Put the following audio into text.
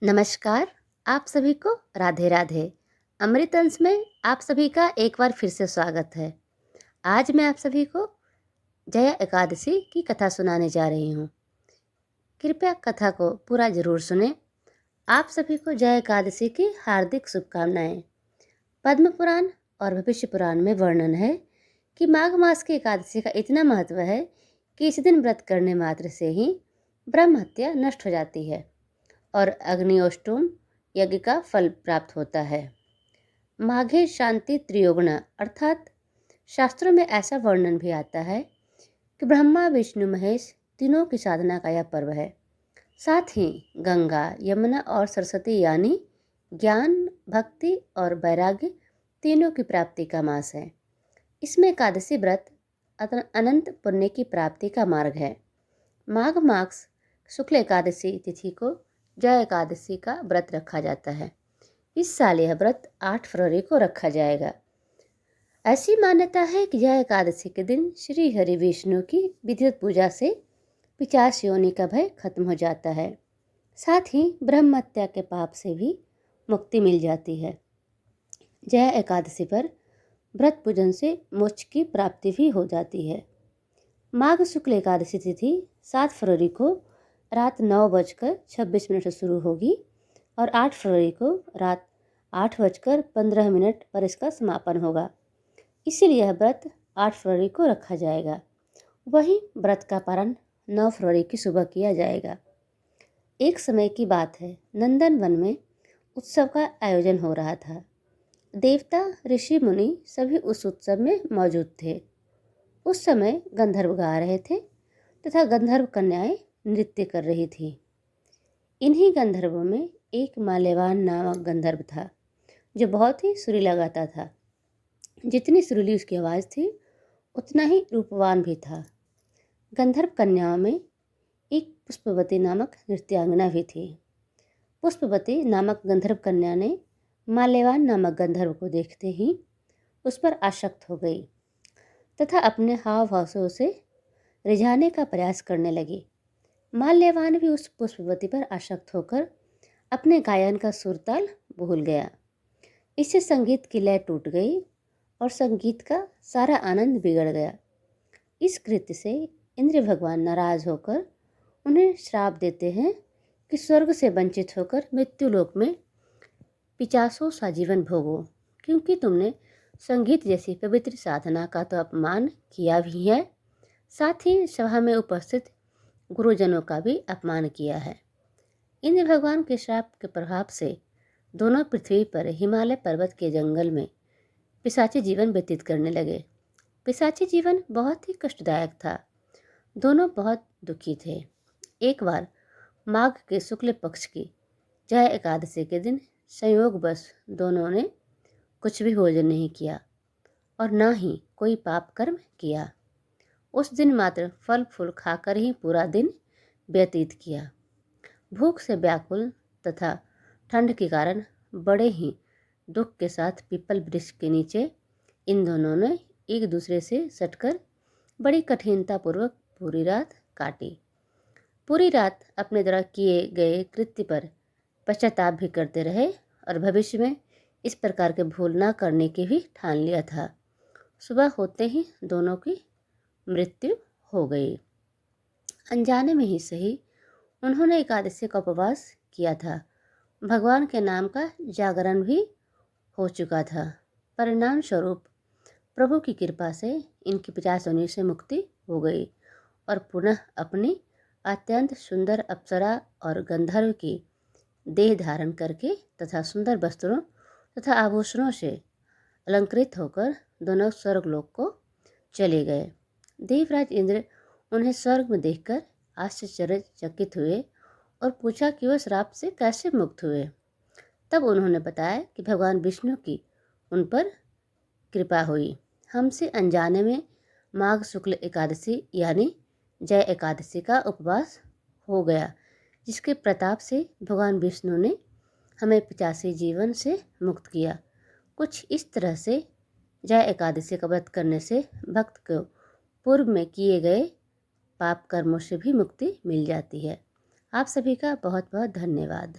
नमस्कार। आप सभी को राधे राधे। अमृत अंश में आप सभी का एक बार फिर से स्वागत है। आज मैं आप सभी को जया एकादशी की कथा सुनाने जा रही हूँ। कृपया कथा को पूरा जरूर सुने। आप सभी को जया एकादशी की हार्दिक शुभकामनाएं। पद्म पुराण और भविष्य पुराण में वर्णन है कि माघ मास की एकादशी का इतना महत्व है कि इस दिन व्रत करने मात्र से ही ब्रह्म हत्या नष्ट हो जाती है और अग्निष्टोम यज्ञ का फल प्राप्त होता है। माघे शांति त्रियोगना अर्थात शास्त्रों में ऐसा वर्णन भी आता है कि ब्रह्मा विष्णु महेश तीनों की साधना का यह पर्व है। साथ ही गंगा यमुना और सरस्वती यानी ज्ञान भक्ति और वैराग्य तीनों की प्राप्ति का मास है। इसमें एकादशी व्रत अनंत पुण्य की प्राप्ति का मार्ग है। माघ मास शुक्ल एकादशी तिथि को जया एकादशी का व्रत रखा जाता है। इस साल यह व्रत 8 फरवरी को रखा जाएगा। ऐसी मान्यता है कि जया एकादशी के दिन श्री हरि विष्णु की विधिवत पूजा से पिशाच योनि का भय खत्म हो जाता है। साथ ही ब्रह्म हत्या के पाप से भी मुक्ति मिल जाती है। जया एकादशी पर व्रत पूजन से मोक्ष की प्राप्ति भी हो जाती है। माघ शुक्ल एकादशी तिथि 7 फरवरी को रात 9:26 से शुरू होगी और 8 फरवरी को रात 8:15 पर इसका समापन होगा। इसीलिए यह व्रत 8 फरवरी को रखा जाएगा। वहीं व्रत का पारण 9 फरवरी की सुबह किया जाएगा। एक समय की बात है, नंदन वन में उत्सव का आयोजन हो रहा था। देवता ऋषि मुनि सभी उस उत्सव में मौजूद थे। उस समय गंधर्व गा रहे थे तथा गंधर्व कन्याएं नृत्य कर रही थी। इन्हीं गंधर्वों में एक माल्यवान नामक गंधर्व था जो बहुत ही सुरीला गाता था। जितनी सुरीली उसकी आवाज़ थी उतना ही रूपवान भी था। गंधर्व कन्याओं में एक पुष्पवती नामक नृत्यांगना भी थी। पुष्पवती नामक गंधर्व कन्या ने माल्यवान नामक गंधर्व को देखते ही उस पर आसक्त हो गई तथा अपने हाव भाव से उसे रिझाने का प्रयास करने लगी। माल्यवान भी उस पुष्पवती पर आसक्त होकर अपने गायन का सुरताल भूल गया। इससे संगीत की लय टूट गई और संगीत का सारा आनंद बिगड़ गया। इस कृत्य से इंद्र भगवान नाराज होकर उन्हें श्राप देते हैं कि स्वर्ग से वंचित होकर मृत्युलोक में पिशाचों सा जीवन भोगो, क्योंकि तुमने संगीत जैसी पवित्र साधना का तो अपमान किया भी है, साथ ही सभा में उपस्थित गुरुजनों का भी अपमान किया है। इंद्र भगवान के श्राप के प्रभाव से दोनों पृथ्वी पर हिमालय पर्वत के जंगल में पिशाची जीवन व्यतीत करने लगे। पिशाची जीवन बहुत ही कष्टदायक था। दोनों बहुत दुखी थे। एक बार माघ के शुक्ल पक्ष की जया एकादशी के दिन संयोगवश दोनों ने कुछ भी भोजन नहीं किया और न ही कोई पाप कर्म किया। उस दिन मात्र फल फूल खाकर ही पूरा दिन व्यतीत किया। भूख से व्याकुल तथा ठंड के कारण बड़े ही दुख के साथ पीपल वृक्ष के नीचे इन दोनों ने एक दूसरे से सटकर बड़ी कठिनतापूर्वक पूरी रात काटी। पूरी रात अपने द्वारा किए गए कृत्य पर पश्चाताप भी करते रहे और भविष्य में इस प्रकार के भूल न करने की भी ठान लिया था। सुबह होते ही दोनों की मृत्यु हो गई। अनजाने में ही सही उन्होंने एकादशी का उपवास किया था। भगवान के नाम का जागरण भी हो चुका था। परिणाम स्वरूप प्रभु की कृपा से इनकी पिशाच योनि से मुक्ति हो गई और पुनः अपनी अत्यंत सुंदर अप्सरा और गंधर्व की देह धारण करके तथा सुंदर वस्त्रों तथा आभूषणों से अलंकृत होकर दोनों स्वर्गलोक को चले गए। देवराज इंद्र उन्हें स्वर्ग में देखकर आश्चर्यचकित हुए और पूछा कि वह श्राप से कैसे मुक्त हुए। तब उन्होंने बताया कि भगवान विष्णु की उन पर कृपा हुई। हमसे अनजाने में माघ शुक्ल एकादशी यानी जय एकादशी का उपवास हो गया, जिसके प्रताप से भगवान विष्णु ने हमें पिशाची जीवन से मुक्त किया। कुछ इस तरह से जय एकादशी का व्रत करने से भक्त को पूर्व में किए गए पाप कर्मों से भी मुक्ति मिल जाती है। आप सभी का बहुत बहुत धन्यवाद।